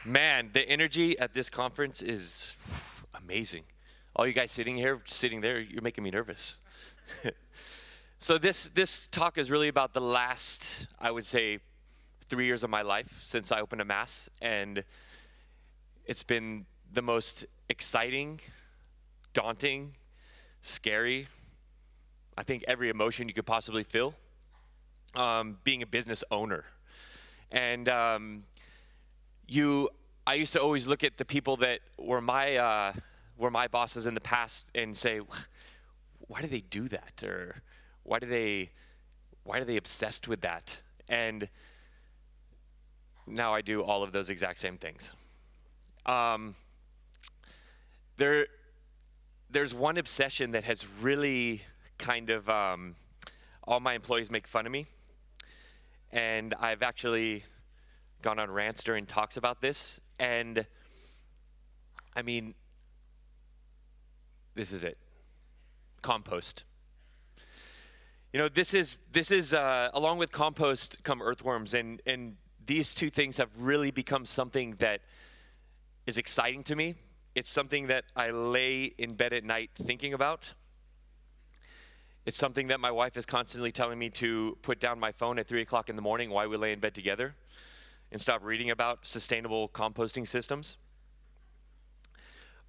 Man, the energy at this conference is amazing. All you guys sitting there, you're making me nervous. So this talk is really about the last, I would say, 3 years of my life since I opened Amass, and it's been the most exciting, daunting, scary, I think every emotion you could possibly feel, being a business owner. And I used to always look at the people that were my bosses in the past and say, why do they do that? Or why are they obsessed with that? And now I do all of those exact same things. There's one obsession that has really kind of, all my employees make fun of me. And I've actually gone on rants during talks about this. And I mean, this is it. Compost. You know, this is along with compost come earthworms, and these two things have really become something that is exciting to me. It's something that I lay in bed at night thinking about. It's something that my wife is constantly telling me to put down my phone at 3 o'clock in the morning while we lay in bed together and stop reading about sustainable composting systems.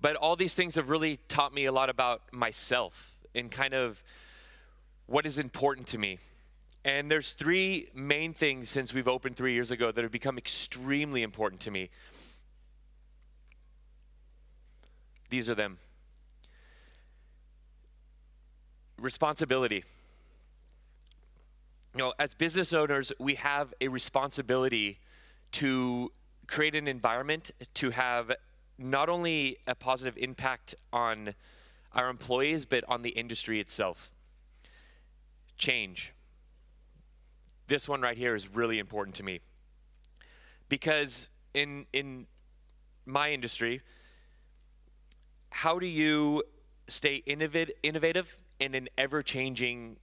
But all these things have really taught me a lot about myself and kind of what is important to me. And there's three main things since we've opened 3 years ago that have become extremely important to me. These are them. Responsibility. You know, as business owners, we have a responsibility to create an environment to have not only a positive impact on our employees, but on the industry itself. Change. This one right here is really important to me because in my industry, how do you stay innovative in an ever-changing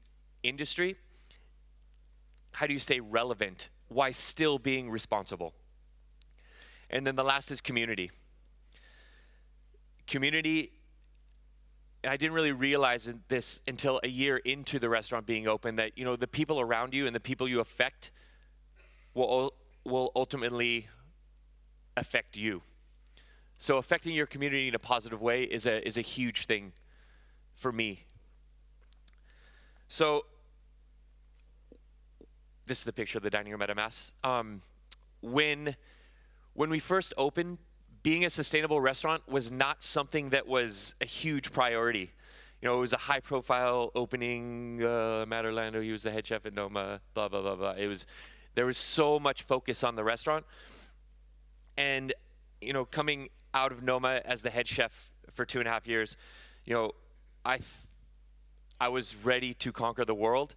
industry? How do you stay relevant while still being responsible? And then the last is community. Community, and I didn't really realize this until a year into the restaurant being open, that, you know, the people around you and the people you affect will ultimately affect you. So affecting your community in a positive way is a huge thing for me. So this is the picture of the dining room at Amass. When we first opened, being a sustainable restaurant was not something that was a huge priority. You know, it was a high-profile opening. Matt Orlando, he was the head chef at Noma. Blah blah blah blah. There was so much focus on the restaurant, and you know, coming out of Noma as the head chef for 2.5 years, you know, I was ready to conquer the world.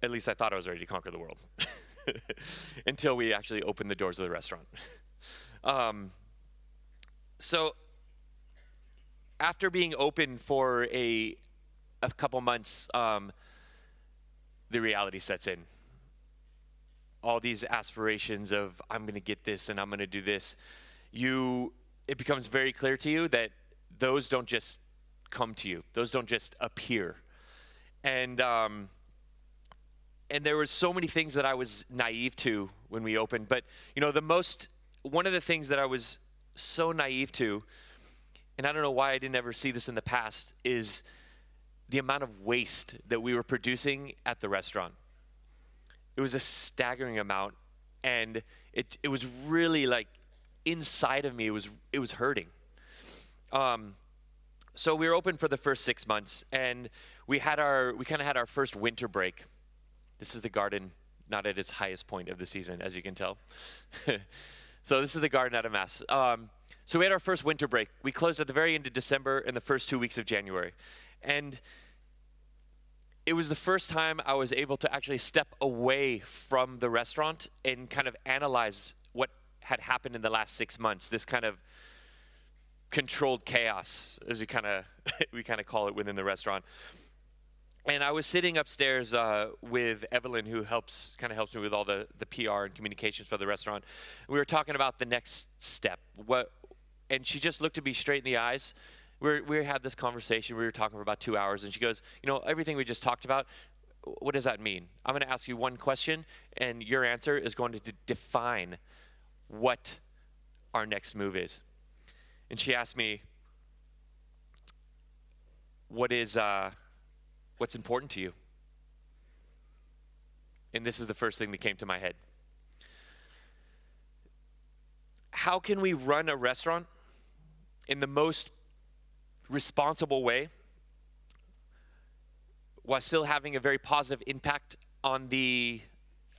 At least I thought I was ready to conquer the world until we actually opened the doors of the restaurant. So after being open for a couple months, the reality sets in. All these aspirations of I'm going to get this and I'm going to do this, it becomes very clear to you that those don't just come to you. Those don't just appear. And there were so many things that I was naive to when we opened. But, you know, one of the things that I was so naive to, and I don't know why I didn't ever see this in the past, is the amount of waste that we were producing at the restaurant. It was a staggering amount, and it was really like inside of me, it was hurting. So we were open for the first 6 months, and we kind of had our first winter break. This is the garden, not at its highest point of the season, as you can tell. So this is the garden at Amass. So we had our first winter break. We closed at the very end of December and the first 2 weeks of January. And it was the first time I was able to actually step away from the restaurant and kind of analyze what had happened in the last 6 months, this kind of controlled chaos, as we kind of call it within the restaurant. And I was sitting upstairs with Evelyn, who helps me with all the PR and communications for the restaurant. We were talking about the next step. And she just looked at me straight in the eyes. We had this conversation. We were talking for about 2 hours, and she goes, everything we just talked about, what does that mean? I'm going to ask you one question, and your answer is going to define what our next move is. And she asked me, what's important to you? And this is the first thing that came to my head. How can we run a restaurant in the most responsible way while still having a very positive impact on the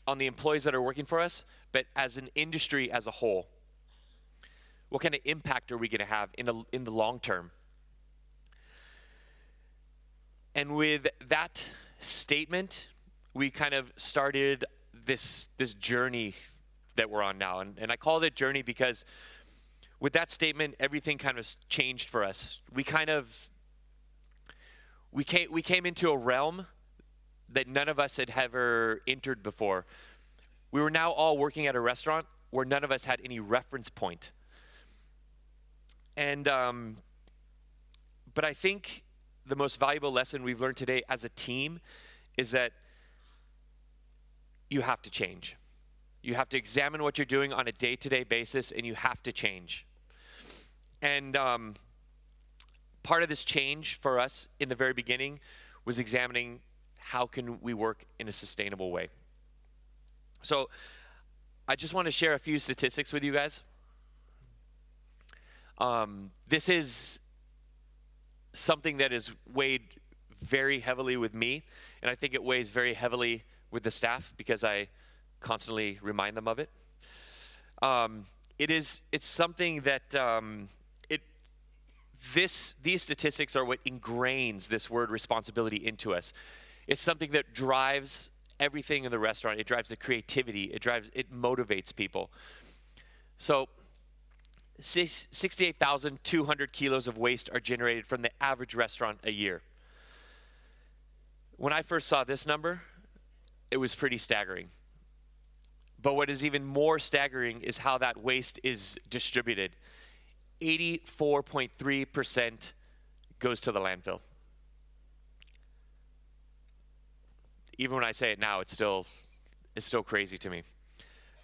employees that are working for us, but as an industry as a whole? What kind of impact are we going to have in the long term? And with that statement, we kind of started this journey that we're on now. And I call it a journey because with that statement, everything kind of changed for us. We came into a realm that none of us had ever entered before. We were now all working at a restaurant where none of us had any reference point. And but I think the most valuable lesson we've learned today as a team is that you have to change. You have to examine what you're doing on a day-to-day basis, and you have to change. And part of this change for us in the very beginning was examining how can we work in a sustainable way. So I just want to share a few statistics with you guys. This is something that is weighed very heavily with me, and I think it weighs very heavily with the staff because I constantly remind them of it. It's something that these statistics are what ingrains this word responsibility into us. It's something that drives everything in the restaurant. It drives the creativity. It motivates people. So 68,200 kilos of waste are generated from the average restaurant a year. When I first saw this number, it was pretty staggering. But what is even more staggering is how that waste is distributed. 84.3% goes to the landfill. Even when I say it now, it's still crazy to me.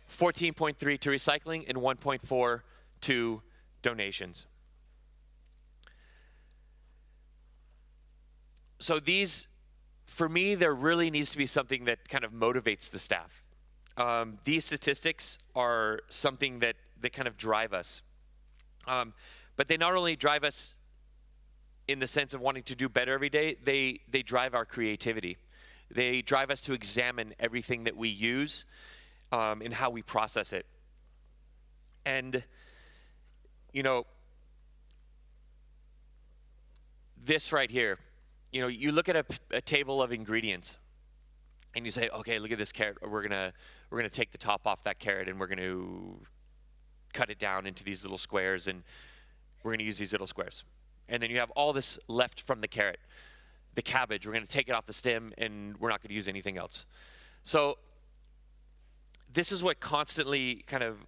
14.3 to recycling and 1.4 to donations. So for me, there really needs to be something that kind of motivates the staff. These statistics are something that kind of drive us. But they not only drive us in the sense of wanting to do better every day, they drive our creativity. They drive us to examine everything that we use and how we process it. And, this right here, you look at a table of ingredients and you say, okay, look at this carrot. We're gonna take the top off that carrot and we're going to cut it down into these little squares, and we're going to use these little squares. And then you have all this left from the carrot. The cabbage, we're going to take it off the stem and we're not going to use anything else. So this is what constantly kind of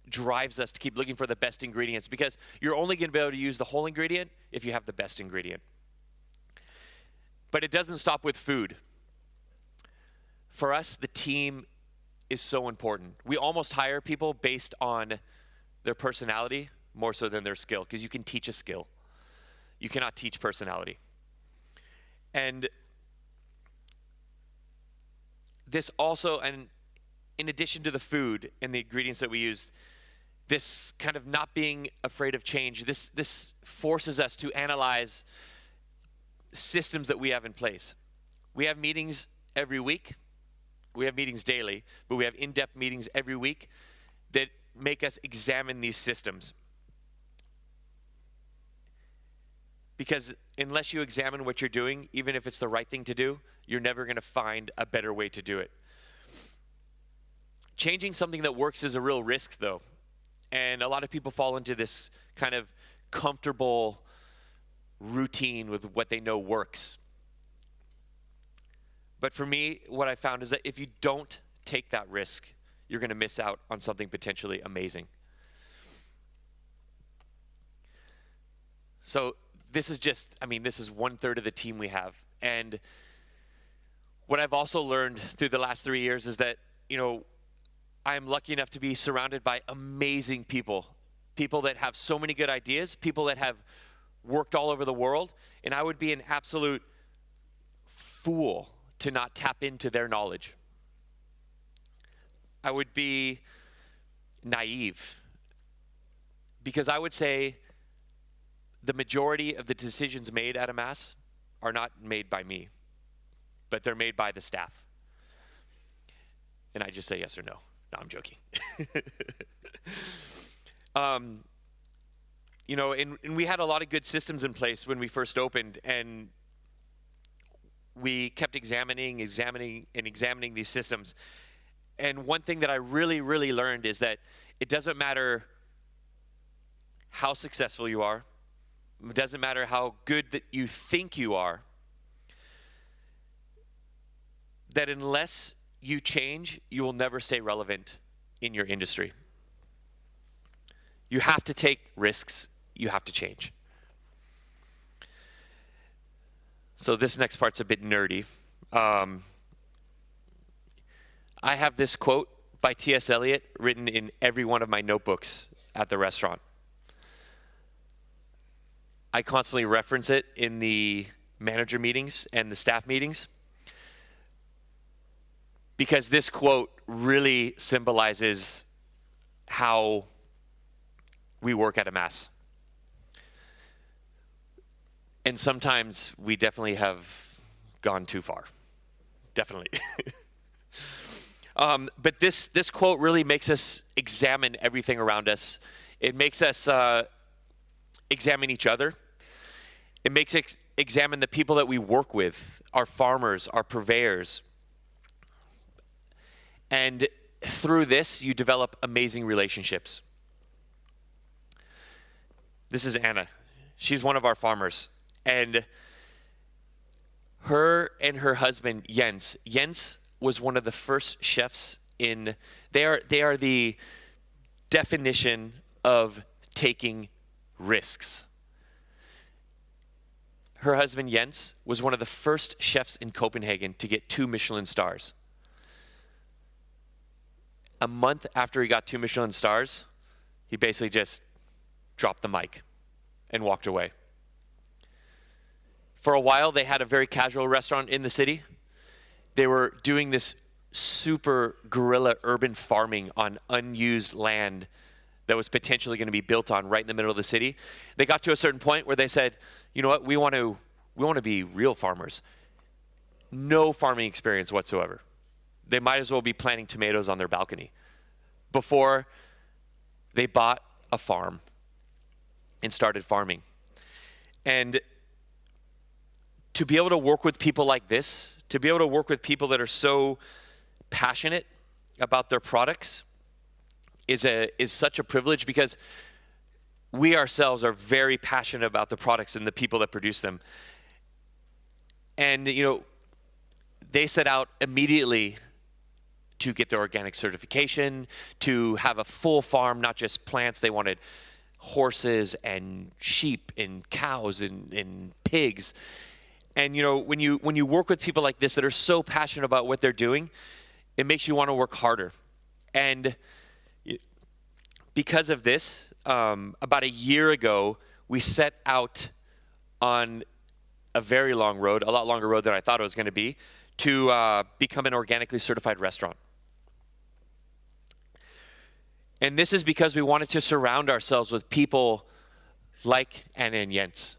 drives us to keep looking for the best ingredients, because you're only going to be able to use the whole ingredient if you have the best ingredient. But it doesn't stop with food. For us, the team is so important. We almost hire people based on their personality more so than their skill, because you can teach a skill. You cannot teach personality. And this also, and in addition to the food and the ingredients that we use, this kind of not being afraid of change, this forces us to analyze systems that we have in place. We have meetings every week. We have meetings daily, but we have in-depth meetings every week that make us examine these systems. Because unless you examine what you're doing, even if it's the right thing to do, you're never going to find a better way to do it. Changing something that works is a real risk, though. And a lot of people fall into this kind of comfortable routine with what they know works. But for me, what I found is that if you don't take that risk, you're going to miss out on something potentially amazing. So this is just, this is 1/3 of the team we have. And what I've also learned through the last 3 years is that, I am lucky enough to be surrounded by amazing people that have so many good ideas, people that have worked all over the world, and I would be an absolute fool to not tap into their knowledge. I would be naive, because I would say the majority of the decisions made at Amass are not made by me, but they're made by the staff. And I just say yes or no. No, I'm joking. And we had a lot of good systems in place when we first opened, and we kept examining these systems. And one thing that I really, really learned is that it doesn't matter how successful you are. It doesn't matter how good that you think you are. That unless you change, you will never stay relevant in your industry. You have to take risks. You have to change. So this next part's a bit nerdy. I have this quote by T.S. Eliot written in every one of my notebooks at the restaurant. I constantly reference it in the manager meetings and the staff meetings, because this quote really symbolizes how we work at Amass. And sometimes we definitely have gone too far. Definitely. But this quote really makes us examine everything around us. It makes us examine each other. It makes us examine the people that we work with, our farmers, our purveyors. And through this, you develop amazing relationships. This is Anna. She's one of our farmers. And her and her husband, Jens was one of the first chefs they are the definition of taking risks. Her husband, Jens, was one of the first chefs in Copenhagen to get 2 Michelin stars. A month after he got 2 Michelin stars, he basically just dropped the mic and walked away. For a while, they had a very casual restaurant in the city. They were doing this super guerrilla urban farming on unused land that was potentially going to be built on right in the middle of the city. They got to a certain point where they said, you know what, we want to be real farmers. No farming experience whatsoever. They might as well be planting tomatoes on their balcony before they bought a farm and started farming. And to be able to work with people like this, to be able to work with people that are so passionate about their products is such a privilege, because we ourselves are very passionate about the products and the people that produce them. And, they set out immediately to get their organic certification, to have a full farm, not just plants. They wanted horses and sheep and cows and pigs. And when you work with people like this that are so passionate about what they're doing, it makes you want to work harder. And because of this, about a year ago, we set out on a very long road, a lot longer road than I thought it was going to be, to become an organically certified restaurant. And this is because we wanted to surround ourselves with people like Anna and Jens.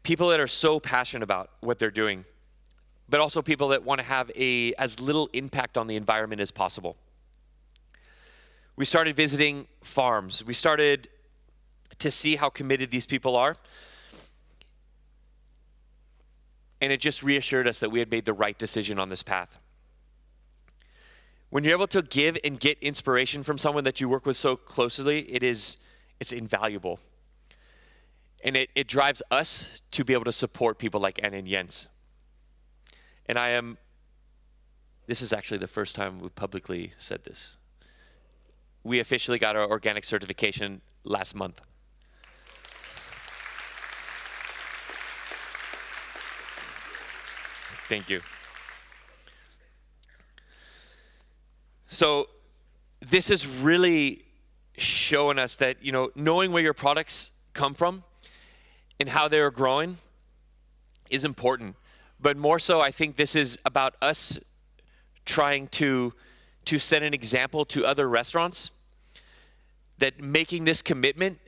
People that are so passionate about what they're doing, but also people that want to have as little impact on the environment as possible. We started visiting farms. We started to see how committed these people are. And it just reassured us that we had made the right decision on this path. When you're able to give and get inspiration from someone that you work with so closely, it's invaluable. And it drives us to be able to support people like Anna and Jens. And I am This is actually the first time we publicly said this. We officially got our organic certification last month. Thank you. So this is really showing us that, knowing where your products come from and how they're growing is important. But more so, I think this is about us trying to set an example to other restaurants that making this commitment,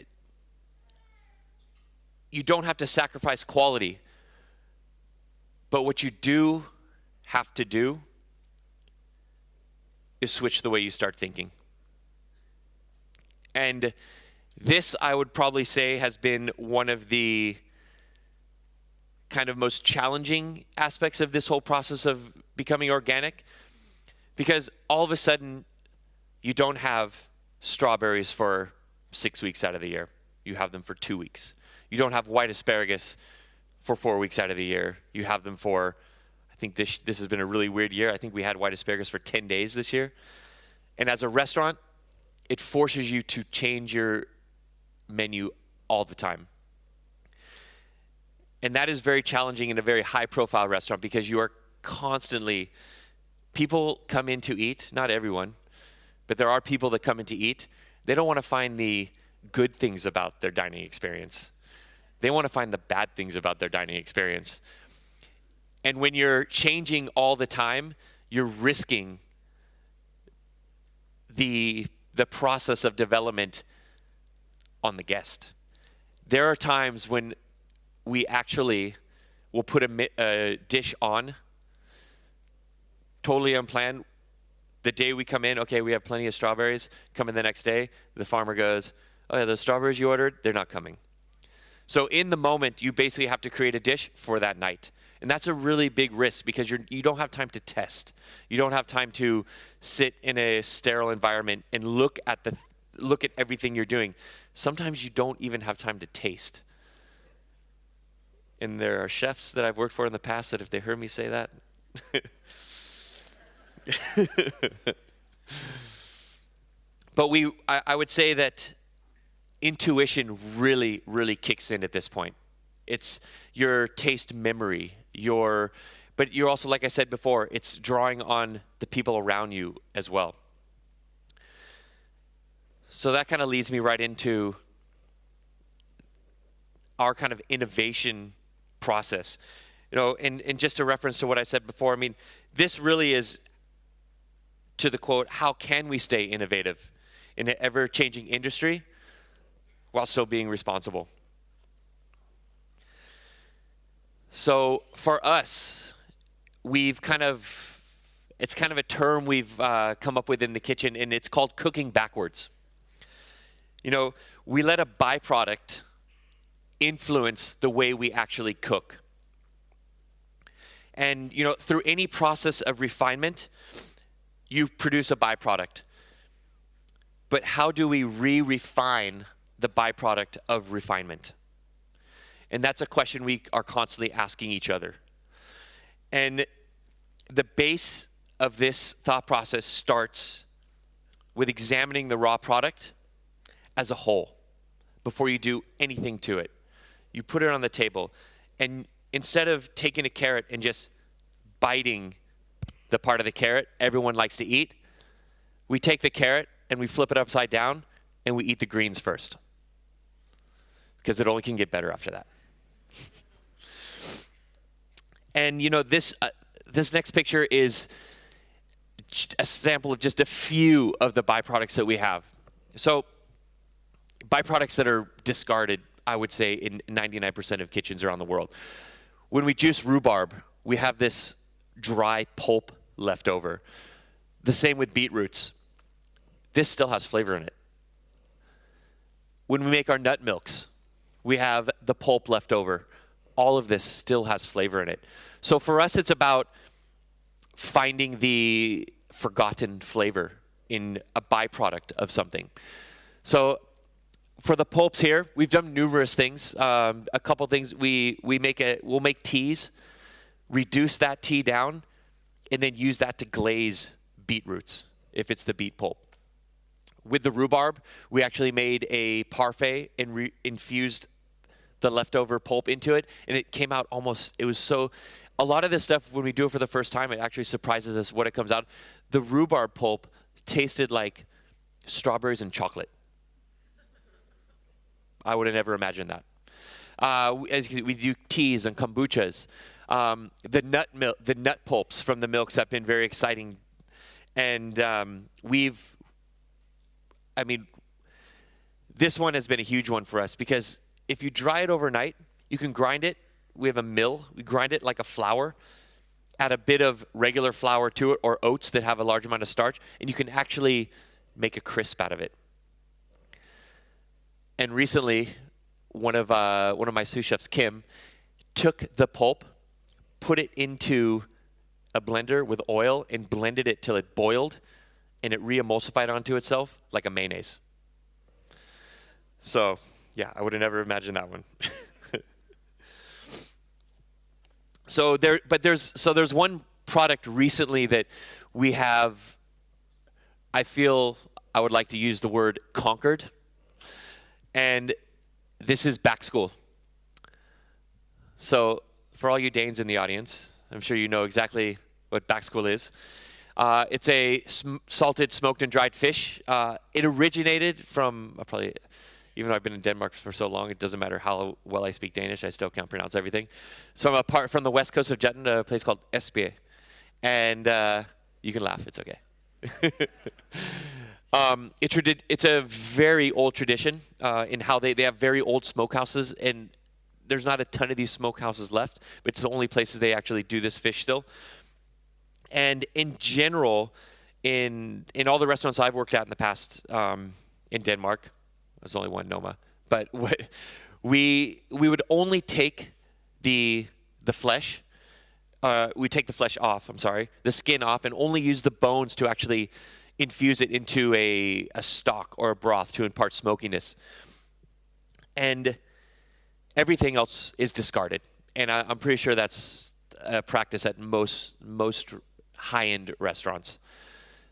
you don't have to sacrifice quality. But what you do have to do is switch the way you start thinking. And this, I would probably say, has been one of the kind of most challenging aspects of this whole process of becoming organic, because all of a sudden you don't have strawberries for 6 weeks out of the year. You have them for 2 weeks. You don't have white asparagus for 4 weeks out of the year. You have them for, I think this has been a really weird year. I think we had white asparagus for 10 days this year. And as a restaurant, it forces you to change your menu all the time. And that is very challenging in a very high-profile restaurant, because you are constantly, people come in to eat, not everyone, but there are people that come in to eat. They don't want to find the good things about their dining experience. They want to find the bad things about their dining experience. And when you're changing all the time, you're risking the process of development on the guest. There are times when we actually will put a dish on totally unplanned. The day we come in, okay, we have plenty of strawberries. Come in the next day, the farmer goes, oh yeah, those strawberries you ordered, they're not coming. So in the moment, you basically have to create a dish for that night. And that's a really big risk, because you don't have time to test. You don't have time to sit in a sterile environment and look at everything you're doing. Sometimes you don't even have time to taste. And there are chefs that I've worked for in the past that if they heard me say that, but I would say that intuition really, really kicks in at this point. It's your taste memory, but you're also, like I said before, it's drawing on the people around you as well. So that kind of leads me right into our kind of innovation process. And just a reference to what I said before, I mean, this really is, to the quote, how can we stay innovative in an ever-changing industry while still being responsible? So for us, it's kind of a term we've come up with in the kitchen, and it's called cooking backwards. We let a byproduct influence the way we actually cook. And, through any process of refinement, you produce a byproduct. But how do we re-refine the byproduct of refinement? And that's a question we are constantly asking each other. And the base of this thought process starts with examining the raw product as a whole before you do anything to it. You put it on the table, and instead of taking a carrot and just biting the part of the carrot everyone likes to eat, we take the carrot and we flip it upside down and we eat the greens first, because it only can get better after that. And this next picture is a sample of just a few of the byproducts that we have. So byproducts that are discarded, I would say, in 99% of kitchens around the world. When we juice rhubarb, we have this dry pulp left over. The same with beetroots. This still has flavor in it. When we make our nut milks, we have the pulp left over. All of this still has flavor in it. So for us, it's about finding the forgotten flavor in a byproduct of something. So for the pulps here, we've done numerous things. A couple things, we'll make teas, reduce that tea down, and then use that to glaze beetroots, if it's the beet pulp. With the rhubarb, we actually made a parfait and infused the leftover pulp into it, and it came out a lot of this stuff, when we do it for the first time, it actually surprises us what it comes out. The rhubarb pulp tasted like strawberries and chocolate. I would have never imagined that. As we do teas and kombuchas. The nut pulps from the milks have been very exciting. And this one has been a huge one for us, because if you dry it overnight, you can grind it. We have a mill. We grind it like a flour, add a bit of regular flour to it, or oats that have a large amount of starch, and you can actually make a crisp out of it. And recently, one of my sous chefs, Kim, took the pulp, put it into a blender with oil, and blended it till it boiled, and it re-emulsified onto itself like a mayonnaise. So, yeah, I would have never imagined that one. So there's one product recently that we have, I feel I would like to use the word conquered, and this is Backschool. So for all you Danes in the audience, I'm sure you know exactly what Backschool is. It's a salted, smoked, and dried fish. It originated from, even though I've been in Denmark for so long, it doesn't matter how well I speak Danish, I still can't pronounce everything. So I'm from the west coast of Jutland, a place called Esbjerg. And you can laugh, it's okay. It's a very old tradition in how they have very old smokehouses, and there's not a ton of these smokehouses left, but it's the only places they actually do this fish still. And in general, in all the restaurants I've worked at in the past in Denmark, there's only one, Noma, but we would only take the flesh. We take the flesh off, the skin off, and only use the bones to actually infuse it into a stock or a broth to impart smokiness. And everything else is discarded. And I'm pretty sure that's a practice at most high-end restaurants.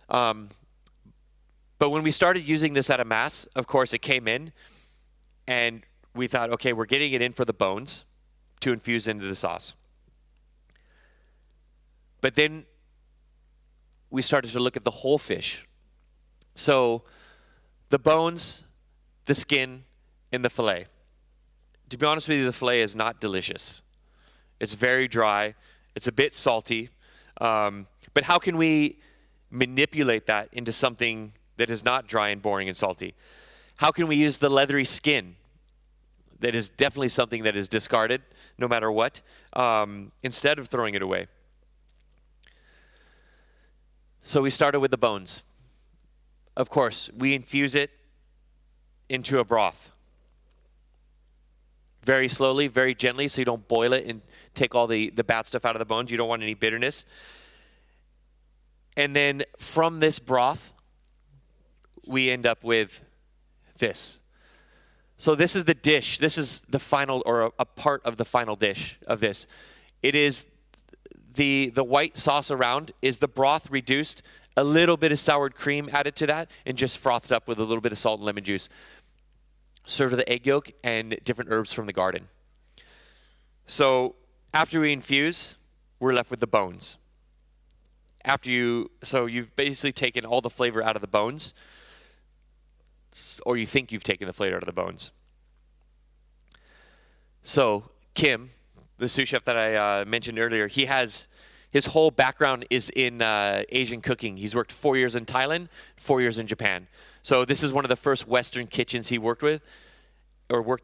But when we started using this at Amass, of course, it came in, and we thought, okay, we're getting it in for the bones to infuse into the sauce. But then we started to look at the whole fish. So the bones, the skin, and the fillet. To be honest with you, the fillet is not delicious. It's very dry. It's a bit salty. But how can we manipulate that into something that is not dry and boring and salty? How can we use the leathery skin that is definitely something that is discarded no matter what, instead of throwing it away? So we started with the bones. Of course, we infuse it into a broth. Very slowly, very gently, so you don't boil it and take all the bad stuff out of the bones. You don't want any bitterness. And then from this broth, we end up with this. So this is the dish. This is the final, or a part of the final dish of this. It is the white sauce around is the broth reduced, a little bit of soured cream added to that, and just frothed up with a little bit of salt and lemon juice. Served with the egg yolk and different herbs from the garden. So after we infuse, we're left with the bones. So you've basically taken all the flavor out of the bones, or you think you've taken the flavor out of the bones. So Kim, the sous chef that I mentioned earlier, his whole background is in Asian cooking. He's worked 4 years in Thailand, 4 years in Japan. So this is one of the first Western kitchens he worked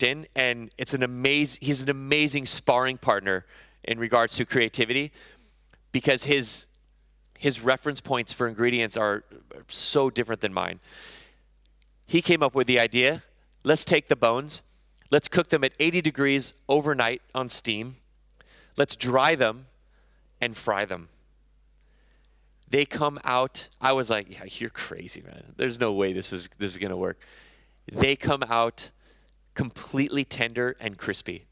in, and he's an amazing sparring partner in regards to creativity, because his reference points for ingredients are so different than mine. He came up with the idea, let's take the bones, let's cook them at 80 degrees overnight on steam, let's dry them and fry them. They come out, I was like, yeah, you're crazy, man. There's no way this is going to work. They come out completely tender and crispy.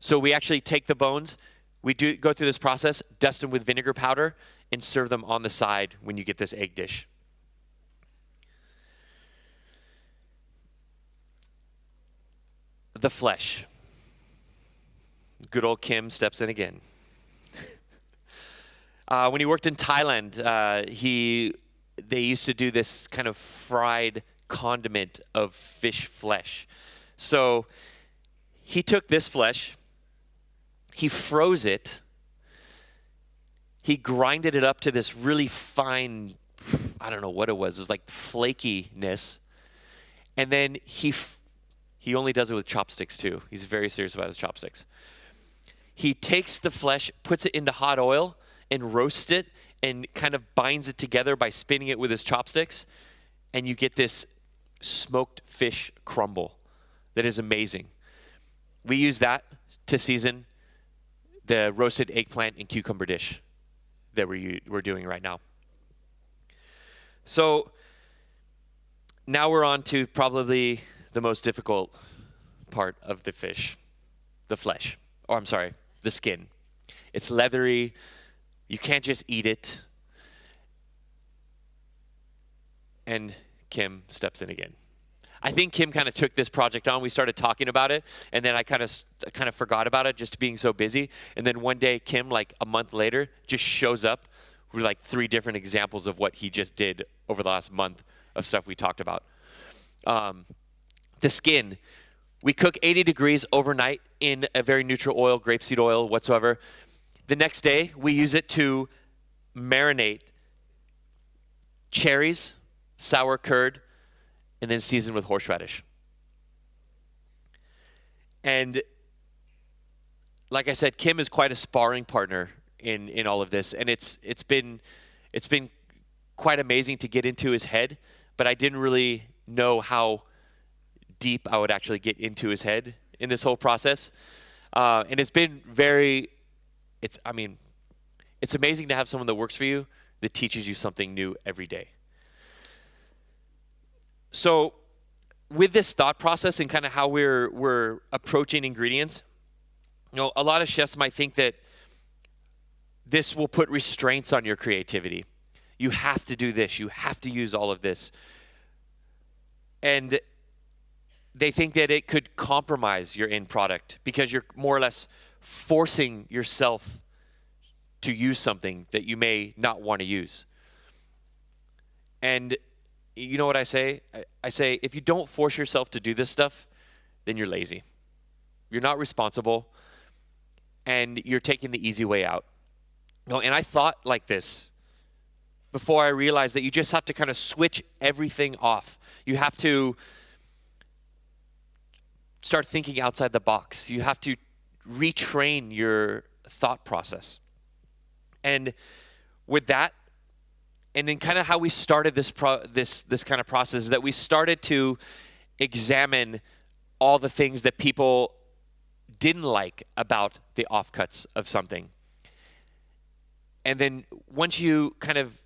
So we actually take the bones, We do go through this process, dust them with vinegar powder, and serve them on the side when you get this egg dish. The flesh. Good old Kim steps in again. When he worked in Thailand, they used to do this kind of fried condiment of fish flesh. So he took this flesh, he froze it, he grinded it up to this really fine, I don't know what it was like flakiness, and then he only does it with chopsticks too. He's very serious about his chopsticks. He takes the flesh, puts it into hot oil, and roasts it, and kind of binds it together by spinning it with his chopsticks, and you get this smoked fish crumble that is amazing. We use that to season the roasted eggplant and cucumber dish that we're doing right now. So now we're on to probably the most difficult part of the fish, the flesh. Or I'm sorry, the skin. It's leathery. You can't just eat it. And Kim steps in again. I think Kim kind of took this project on. We started talking about it, and then I kind of forgot about it just being so busy. And then one day, Kim, like a month later, just shows up with like 3 different examples of what he just did over the last month of stuff we talked about. The skin. We cook 80 degrees overnight in a very neutral oil, grapeseed oil whatsoever. The next day, we use it to marinate cherries, sour curd, and then season with horseradish. And like I said, Kim is quite a sparring partner in all of this, and it's been quite amazing to get into his head, but I didn't really know how deep I would actually get into his head in this whole process. And it's been it's amazing to have someone that works for you that teaches you something new every day. So with this thought process and kind of how we're approaching ingredients, a lot of chefs might think that this will put restraints on your creativity. You have to do this. You have to use all of this. And they think that it could compromise your end product because you're more or less forcing yourself to use something that you may not want to use. And you know what I say? I say, if you don't force yourself to do this stuff, then you're lazy. You're not responsible, and you're taking the easy way out. And I thought like this before I realized that you just have to kind of switch everything off. You have to start thinking outside the box. You have to retrain your thought process. And with that, and then kind of how we started this kind of process is that we started to examine all the things that people didn't like about the offcuts of something. And then once you kind of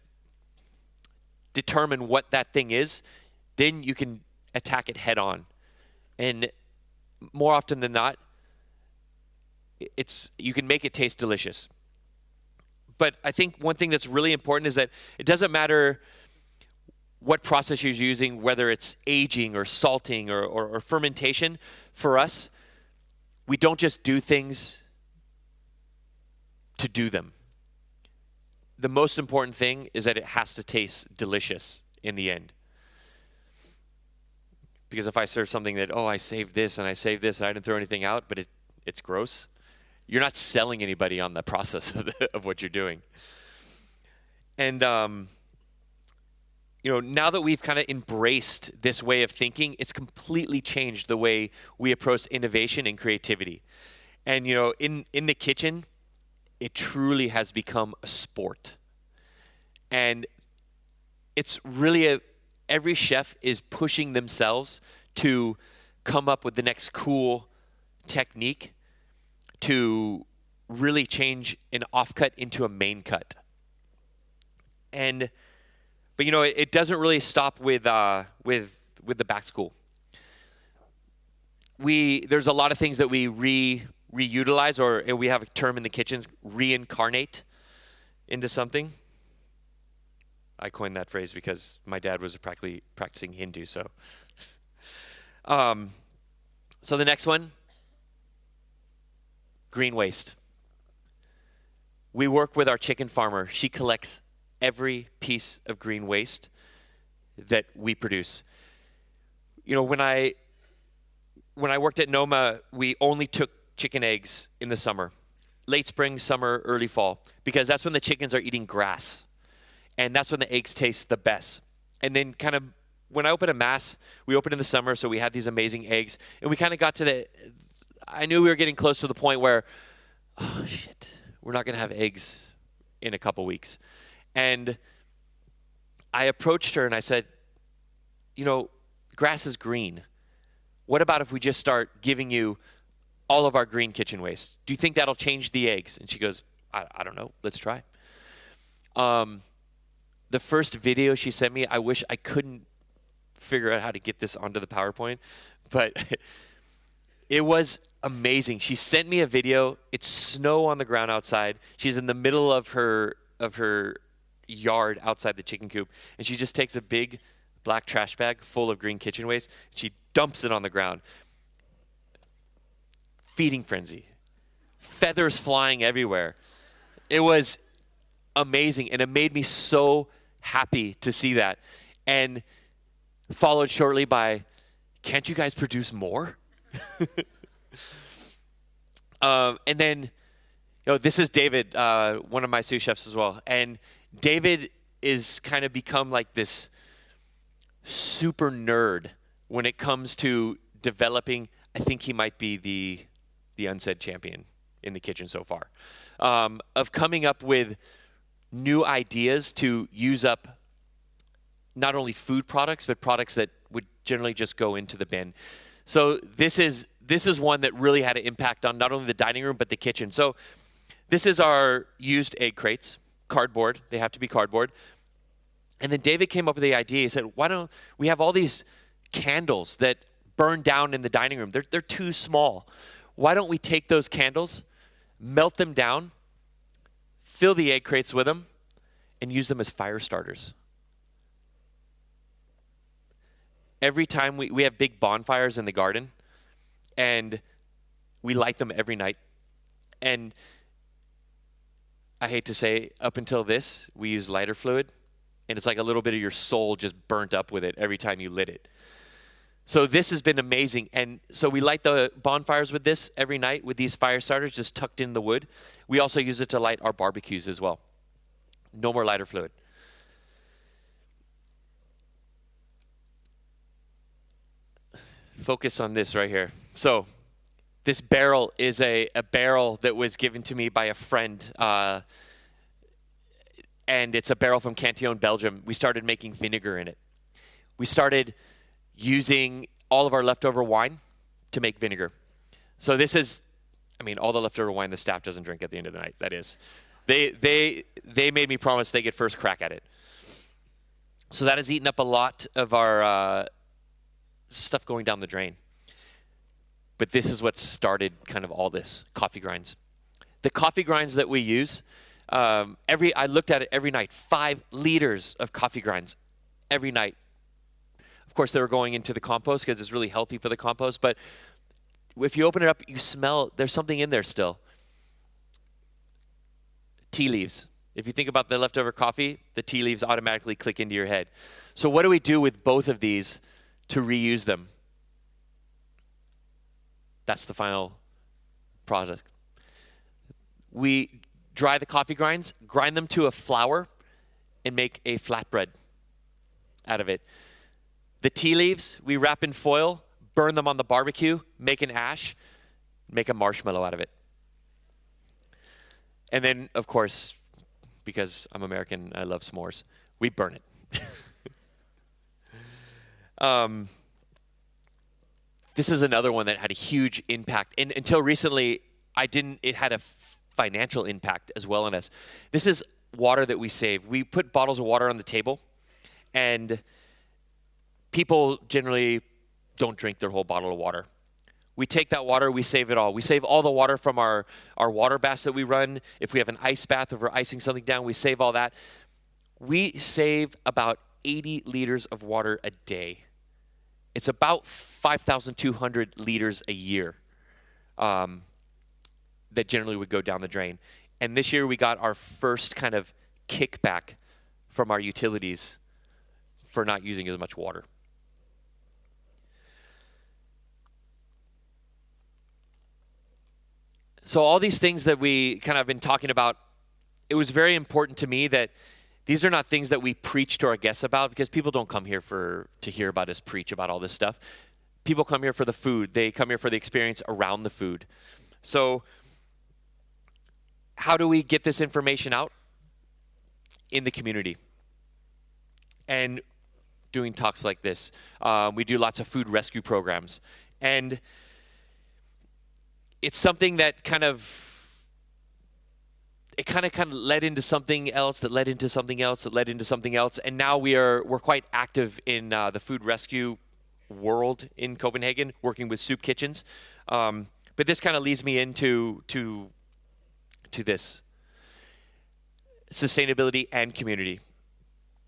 determine what that thing is, then you can attack it head on. And more often than not, you can make it taste delicious. But I think one thing that's really important is that it doesn't matter what process you're using, whether it's aging or salting or fermentation. For us, we don't just do things to do them. The most important thing is that it has to taste delicious in the end. Because if I serve something that, I saved this and I saved this and I didn't throw anything out, but it's gross, you're not selling anybody on the process of what you're doing. And, now that we've kind of embraced this way of thinking, it's completely changed the way we approach innovation and creativity. And, in the kitchen, it truly has become a sport. And it's really every chef is pushing themselves to come up with the next cool technique to really change an offcut into a main cut. But it doesn't really stop with the Backschool. There's a lot of things that we reutilize, or we have a term in the kitchens, reincarnate into something. I coined that phrase because my dad was practically practicing Hindu. So the next one, green waste. We work with our chicken farmer. She collects every piece of green waste that we produce. You know, when I worked at Noma, we only took chicken eggs in the summer, late spring, summer, early fall, because that's when the chickens are eating grass. And that's when the eggs taste the best. And then kind of when I opened Amass, we opened in the summer, so we had these amazing eggs. And we kind of got to I knew we were getting close to the point where, oh, shit, we're not going to have eggs in a couple weeks. And I approached her and I said, you know, grass is green. What about if we just start giving you all of our green kitchen waste? Do you think that'll change the eggs? And she goes, I don't know. Let's try. The first video she sent me, I wish I couldn't figure out how to get this onto the PowerPoint, but it was amazing. She sent me a video. It's snow on the ground outside. She's in the middle of her yard outside the chicken coop, and she just takes a big black trash bag full of green kitchen waste. She dumps it on the ground. Feeding frenzy. Feathers flying everywhere. It was amazing, and it made me so happy to see that. And followed shortly by, can't you guys produce more? And then, you know, this is David, one of my sous chefs as well. And David is kind of become like this super nerd when it comes to developing. I think he might be the unsaid champion in the kitchen so far, of coming up with new ideas to use up not only food products, but products that would generally just go into the bin. So this is one that really had an impact on not only the dining room, but the kitchen. So this is our used egg crates, cardboard. They have to be cardboard. And then David came up with the idea. He said, why don't we have all these candles that burn down in the dining room? They're too small. Why don't we take those candles, melt them down, fill the egg crates with them, and use them as fire starters? Every time we have big bonfires in the garden, and we light them every night. And I hate to say, up until this, we use lighter fluid, and it's like a little bit of your soul just burnt up with it every time you lit it. So this has been amazing. And so we light the bonfires with this every night with these fire starters just tucked in the wood. We also use it to light our barbecues as well. No more lighter fluid. Focus on this right here. So this barrel is a barrel that was given to me by a friend. And it's a barrel from Cantillon, Belgium. We started making vinegar in it. We started using all of our leftover wine to make vinegar. So this is, I mean, all the leftover wine the staff doesn't drink at the end of the night, that is. They made me promise they get first crack at it. So that has eaten up a lot of our stuff going down the drain. But this is what started kind of all this, coffee grinds. The coffee grinds that we use, I looked at it every night, 5 liters of coffee grinds every night. Of course, they were going into the compost because it's really healthy for the compost. But if you open it up, you smell, there's something in there still. Tea leaves. If you think about the leftover coffee, the tea leaves automatically click into your head. So what do we do with both of these to reuse them? That's the final product. We dry the coffee grinds, grind them to a flour, and make a flatbread out of it. The tea leaves, we wrap in foil, burn them on the barbecue, make an ash, make a marshmallow out of it. And then, of course, because I'm American and I love s'mores, we burn it. This is another one that had a huge impact. And until recently, it had a financial impact as well on us. This is water that we save. We put bottles of water on the table, and people generally don't drink their whole bottle of water. We take that water, we save it all. We save all the water from our water baths that we run. If we have an ice bath, if we're icing something down, we save all that. We save about 80 liters of water a day. It's about 5,200 liters a year that generally would go down the drain. And this year we got our first kind of kickback from our utilities for not using as much water. So all these things that we kind of been talking about, it was very important to me that these are not things that we preach to our guests about, because people don't come here to hear about us preach about all this stuff. People come here for the food. They come here for the experience around the food. So how do we get this information out? In the community. And doing talks like this. We do lots of food rescue programs. And it's something that kind of led into something else, that led into something else, that led into something else. And now we're quite active in the food rescue world in Copenhagen, working with soup kitchens. But this kind of leads me into this. Sustainability and community.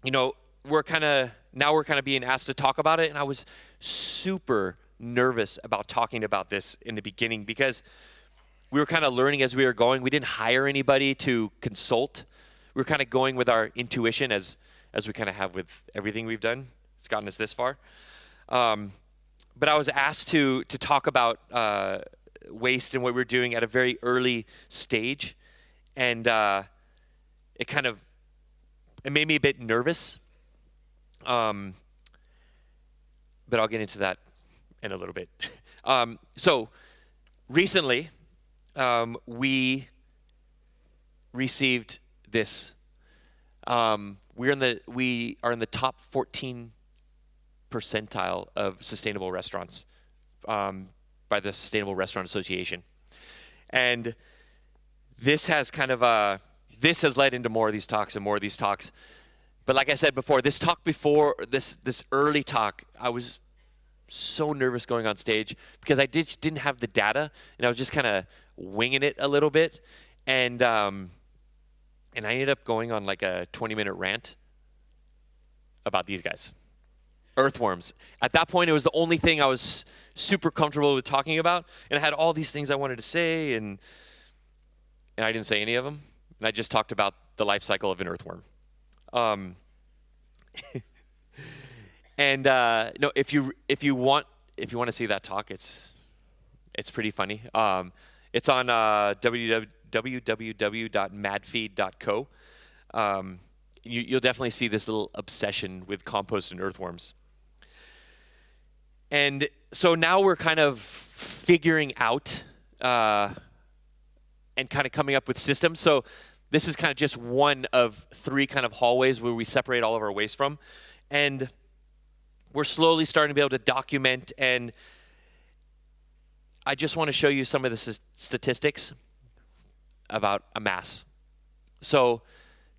You know, we're kind of being asked to talk about it, and I was super nervous about talking about this in the beginning, because we were kind of learning as we were going. We didn't hire anybody to consult. We were kind of going with our intuition, as we kind of have with everything we've done. It's gotten us this far. But I was asked to talk about waste and what we're doing at a very early stage, and it made me a bit nervous. But I'll get into that in a little bit. So recently, we received this. We are in the top 14 percentile of sustainable restaurants by the Sustainable Restaurant Association, and this has led into more of these talks and more of these talks. But like I said before, this early talk, I was so nervous going on stage because I didn't have the data, and I was just kind of winging it a little bit, and I ended up going on like a 20-minute rant about these guys, earthworms. At that point, it was the only thing I was super comfortable with talking about, and I had all these things I wanted to say, and I didn't say any of them, and I just talked about the life cycle of an earthworm. And no, if you want to see that talk, it's pretty funny. It's on www.madfeed.co. You'll definitely see this little obsession with compost and earthworms. And so now we're kind of figuring out and kind of coming up with systems. So this is kind of just one of 3 kind of hallways where we separate all of our waste from. And we're slowly starting to be able to document, and I just want to show you some of the statistics about Amass. So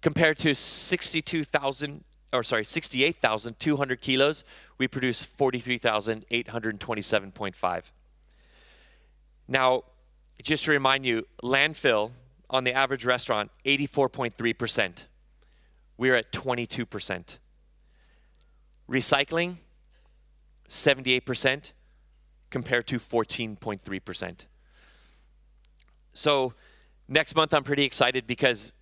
compared to 68,200 kilos, we produce 43,827.5. Now, just to remind you, landfill on the average restaurant, 84.3%. We're at 22%. Recycling, 78% compared to 14.3%. So next month I'm pretty excited because,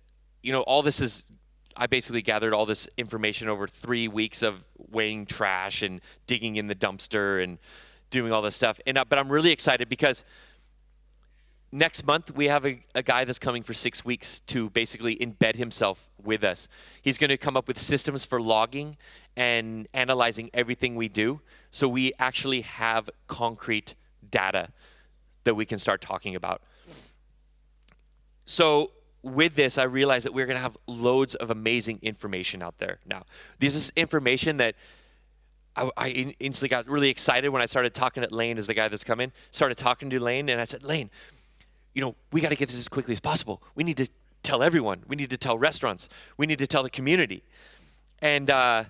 I basically gathered all this information over 3 weeks of weighing trash and digging in the dumpster and doing all this stuff. But I'm really excited because next month we have a guy that's coming for 6 weeks to basically embed himself with us. He's going to come up with systems for logging and analyzing everything we do, so we actually have concrete data that we can start talking about. So with this, I realized that we're going to have loads of amazing information out there. Now, this is information that I instantly got really excited when I started talking to Lane, as the guy that's coming. Started talking to Lane, and I said, Lane, we got to get this as quickly as possible. We need to tell everyone. We need to tell restaurants. We need to tell the community. And I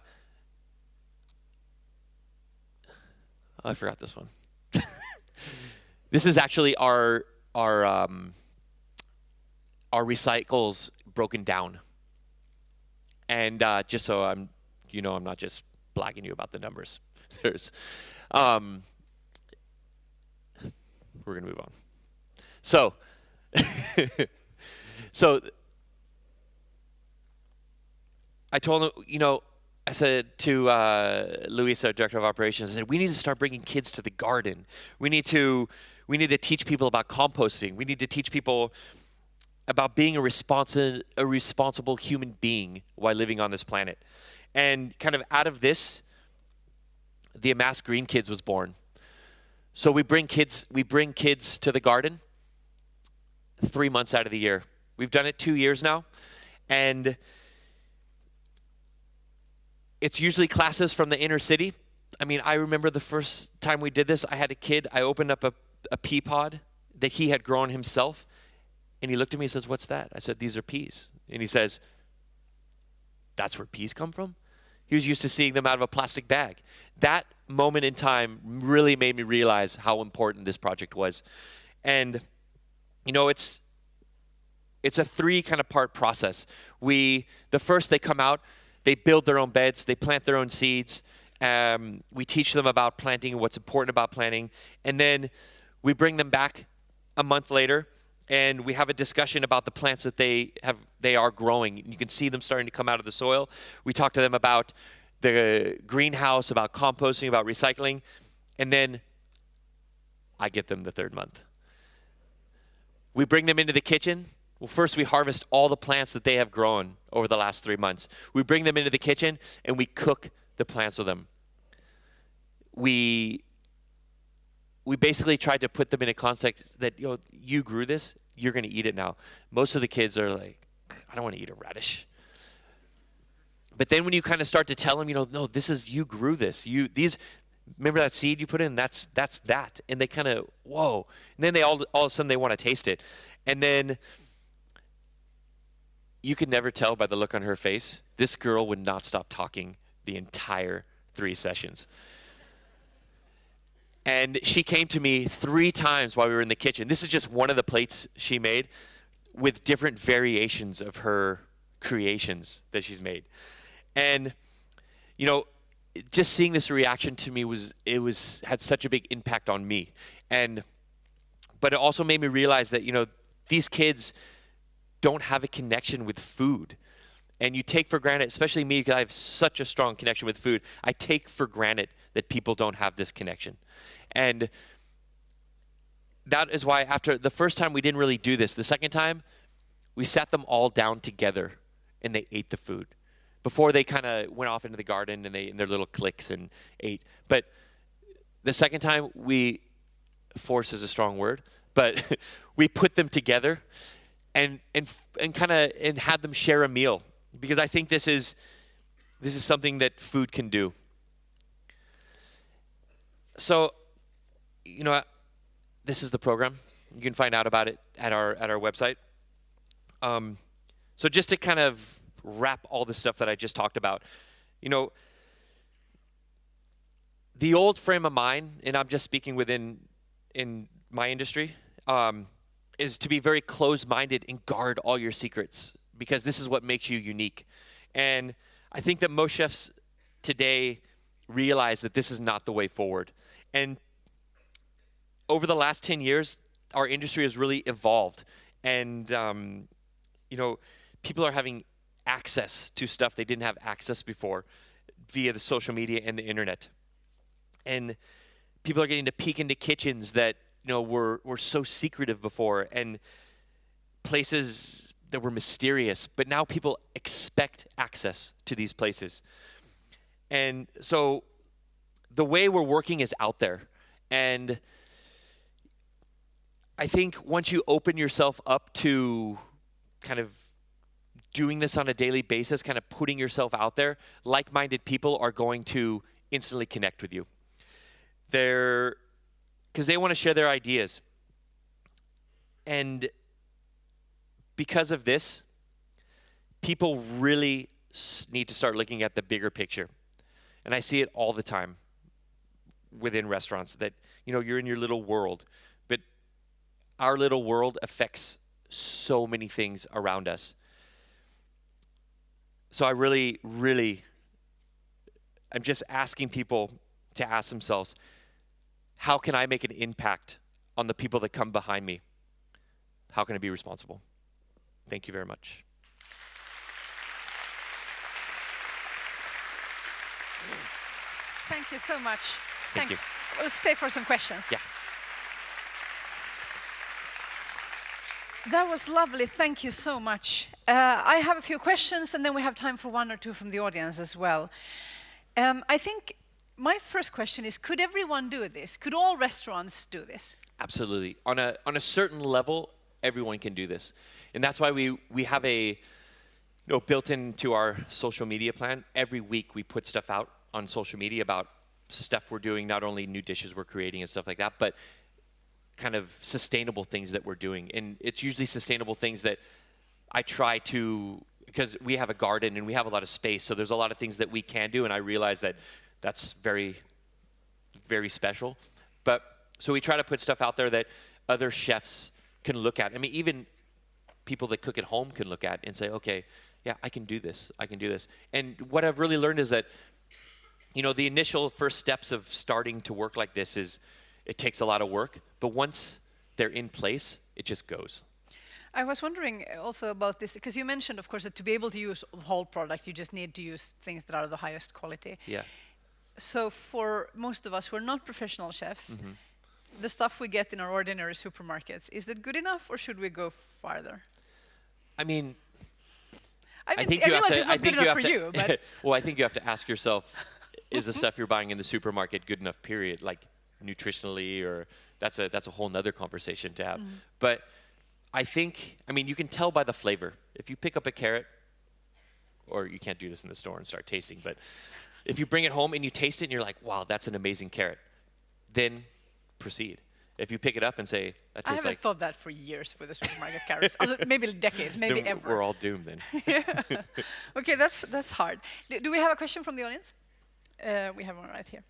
forgot this one. This is actually our recycles broken down. And just so I'm not just blagging you about the numbers. There's, we're gonna move on. So, so I told him, I said to Luis, our director of operations, I said, we need to start bringing kids to the garden. We need to teach people about composting. We need to teach people about being a responsible human being while living on this planet. And kind of out of this, the Amass Green Kids was born. So we bring kids to the garden 3 months out of the year. We've done it 2 years now. And it's usually classes from the inner city. I mean, I remember the first time we did this, I had a kid, I opened up a pea pod that he had grown himself. And he looked at me and says, "What's that?" I said, "These are peas." And he says, "That's where peas come from?" He was used to seeing them out of a plastic bag. That moment in time really made me realize how important this project was. And, it's a 3 kind of part process. The first, they come out, they build their own beds, they plant their own seeds. We teach them about planting and what's important about planting. And then we bring them back a month later, and we have a discussion about the plants that they are growing. You can see them starting to come out of the soil. We talk to them about the greenhouse, about composting, about recycling, and then I get them the 3rd month. We bring them into the kitchen. Well, first we harvest all the plants that they have grown over the last 3 months. We bring them into the kitchen and we cook the plants with them. We basically tried to put them in a context that, you grew this, you're going to eat it now. Most of the kids are like, I don't want to eat a radish. But then when you kind of start to tell them, no, you grew this. Remember that seed you put in? That's that. And they kind of, whoa. And then they all of a sudden they want to taste it. And then you could never tell by the look on her face, this girl would not stop talking the entire 3 sessions. And she came to me 3 times while we were in the kitchen. This is just one of the plates she made with different variations of her creations that she's made. And, just seeing this reaction to me had such a big impact on me. But it also made me realize that, these kids don't have a connection with food. And you take for granted, especially me, because I have such a strong connection with food, I take for granted that people don't have this connection. And that is why after the first time we didn't really do this. The second time, we sat them all down together and they ate the food. Before they kind of went off into the garden and they in their little cliques and ate. But the second time, force is a strong word, but we put them together and had them share a meal, because I think this is something that food can do. So, this is the program. You can find out about it at our website. So just to kind of wrap all the stuff that I just talked about, the old frame of mind, and I'm just speaking in my industry, is to be very closed-minded and guard all your secrets, because this is what makes you unique. And I think that most chefs today realize that this is not the way forward. And over the last 10 years, our industry has really evolved. And, people are having access to stuff they didn't have access before via the social media and the internet. And people are getting to peek into kitchens that, were so secretive before, and places that were mysterious. But now people expect access to these places. And so the way we're working is out there. And I think once you open yourself up to kind of doing this on a daily basis, kind of putting yourself out there, like-minded people are going to instantly connect with you. Because they want to share their ideas. And because of this, people really need to start looking at the bigger picture. And I see it all the time within restaurants that, you're in your little world, but our little world affects so many things around us. So I really, I'm just asking people to ask themselves, how can I make an impact on the people that come behind me? How can I be responsible? Thank you very much. Thank you so much. Thank Thanks. We'll stay for some questions. Yeah. That was lovely. Thank you so much. I have a few questions, and then we have time for one or two from the audience as well. I think my first question is, could everyone do this? Could all restaurants do this? Absolutely. On a certain level, everyone can do this. And that's why we have a, built into our social media plan, every week we put stuff out on social media about stuff we're doing, not only new dishes we're creating and stuff like that, but kind of sustainable things that we're doing. And it's usually sustainable things that I try to, because we have a garden and we have a lot of space, so there's a lot of things that we can do, and I realize that that's very, very special. But so we try to put stuff out there that other chefs can look at. I mean, even people that cook at home can look at and say, okay, yeah, I can do this. I can do this. And what I've really learned is that, the initial first steps of starting to work like this is, it takes a lot of work, but once they're in place, it just goes. I was wondering also about this, because you mentioned, of course, that to be able to use the whole product, you just need to use things that are the highest quality. Yeah. So for most of us who are not professional chefs, the stuff we get in our ordinary supermarkets, is that good enough, or should we go farther? I mean, I realize it's not good enough for you, but... Well, I think you have to ask yourself, is the stuff you're buying in the supermarket good enough, period? Like, nutritionally, or that's a whole nother conversation to have. But I think, you can tell by the flavor. If you pick up a carrot, or you can't do this in the store and start tasting, but if you bring it home and you taste it and you're like, wow, that's an amazing carrot, then proceed. If you pick it up and say, that tastes like... I haven't thought that for years with the supermarket carrots. Maybe decades, maybe then ever. We're all doomed then. Yeah. Okay, that's hard. Do we have a question from the audience? We have one right here.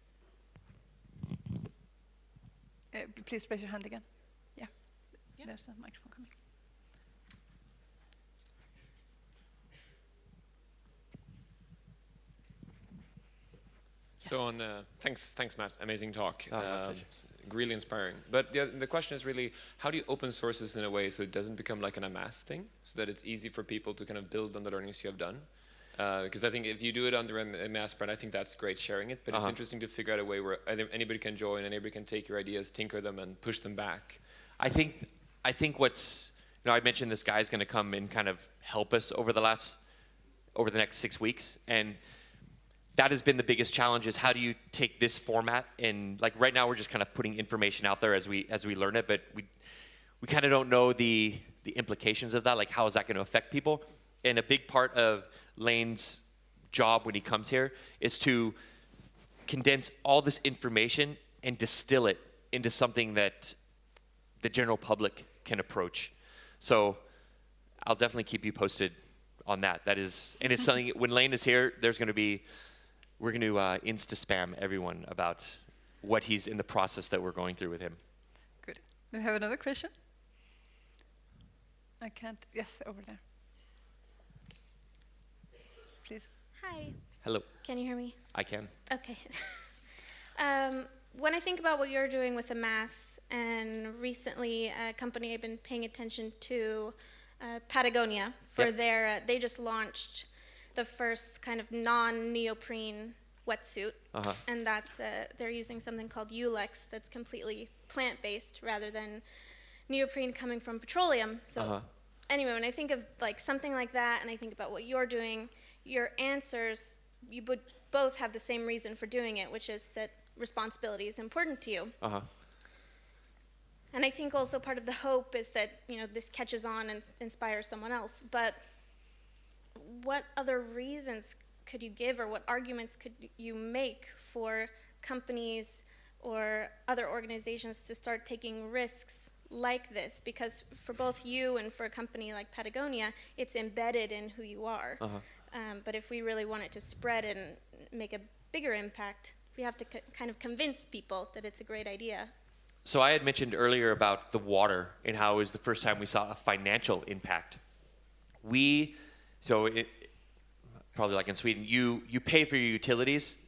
Please raise your hand again. Yeah. There's a microphone coming. So thanks, Matt. Amazing talk. Oh, really inspiring. But the question is really, how do you open source this in a way so it doesn't become like an Amass thing, so that it's easy for people to kind of build on the learnings you have done? Because I think if you do it under a Amass brand, I think that's great sharing it. But it's interesting to figure out a way where anybody can join and anybody can take your ideas, tinker them, and push them back. I think what's, I mentioned this guy's going to come and kind of help us over the next 6 weeks, and that has been the biggest challenge, is how do you take this format, and like right now we're just kind of putting information out there as we learn it, but we kind of don't know the implications of that, like how is that going to affect people. And a big part of Lane's job when he comes here is to condense all this information and distill it into something that the general public can approach. So I'll definitely keep you posted on that. And it's something, when Lane is here, we're going to insta-spam everyone about what he's in the process that we're going through with him. Good. Do we have another question? I can't. Yes, over there. Please. Hi. Hello. Can you hear me? I can. Okay. When I think about what you're doing with Amass, and recently a company I've been paying attention to, Patagonia, for their, they just launched the first kind of non-neoprene wetsuit, and that's they're using something called Ulex that's completely plant-based rather than neoprene coming from petroleum. So anyway, when I think of like something like that, and I think about what you're doing, your answers, you would both have the same reason for doing it, which is that responsibility is important to you. And I think also part of the hope is that, this catches on and inspires someone else. But what other reasons could you give, or what arguments could you make for companies or other organizations to start taking risks like this? Because for both you and for a company like Patagonia, it's embedded in who you are. But if we really want it to spread and make a bigger impact, we have to kind of convince people that it's a great idea. So I had mentioned earlier about the water and how it was the first time we saw a financial impact. Probably like in Sweden, you pay for your utilities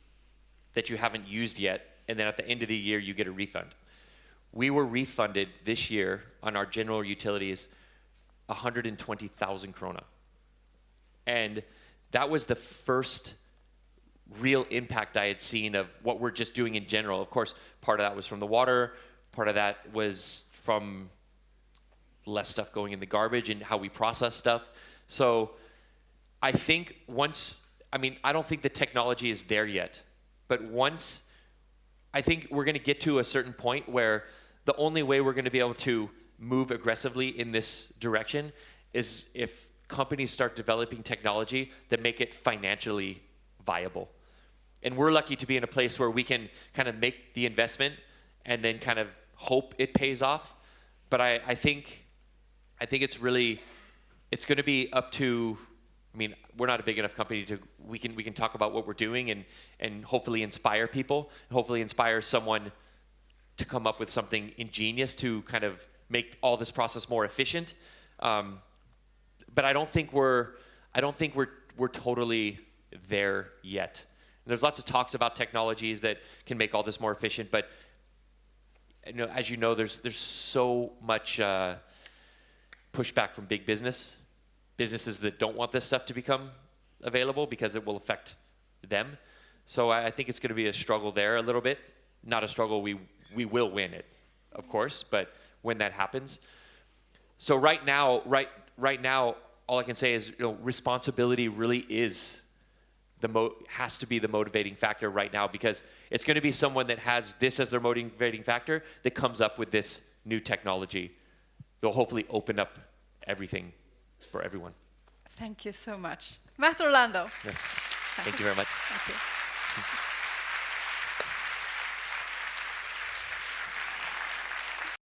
that you haven't used yet, and then at the end of the year you get a refund. We were refunded this year on our general utilities 120,000 krona. And that was the first real impact I had seen of what we're just doing in general. Of course, part of that was from the water, part of that was from less stuff going in the garbage and how we process stuff. So I think I don't think the technology is there yet, but once, I think we're going to get to a certain point where the only way we're going to be able to move aggressively in this direction is if companies start developing technology that make it financially viable. And we're lucky to be in a place where we can kind of make the investment and then kind of hope it pays off. But I think it's going to be up to, we're not a big enough company we can talk about what we're doing and hopefully inspire people, hopefully inspire someone to come up with something ingenious to kind of make all this process more efficient. But I don't think we're totally there yet. And there's lots of talks about technologies that can make all this more efficient, but as you know, there's so much pushback from big businesses that don't want this stuff to become available because it will affect them. So I think it's going to be a struggle there a little bit. Not a struggle, we will win it, of course, but when that happens. So right now, all I can say is, responsibility really is has to be the motivating factor right now, because it's going to be someone that has this as their motivating factor that comes up with this new technology. They'll hopefully open up everything for everyone. Thank you so much. Matt Orlando. Yeah. Thank you very much. Thank you.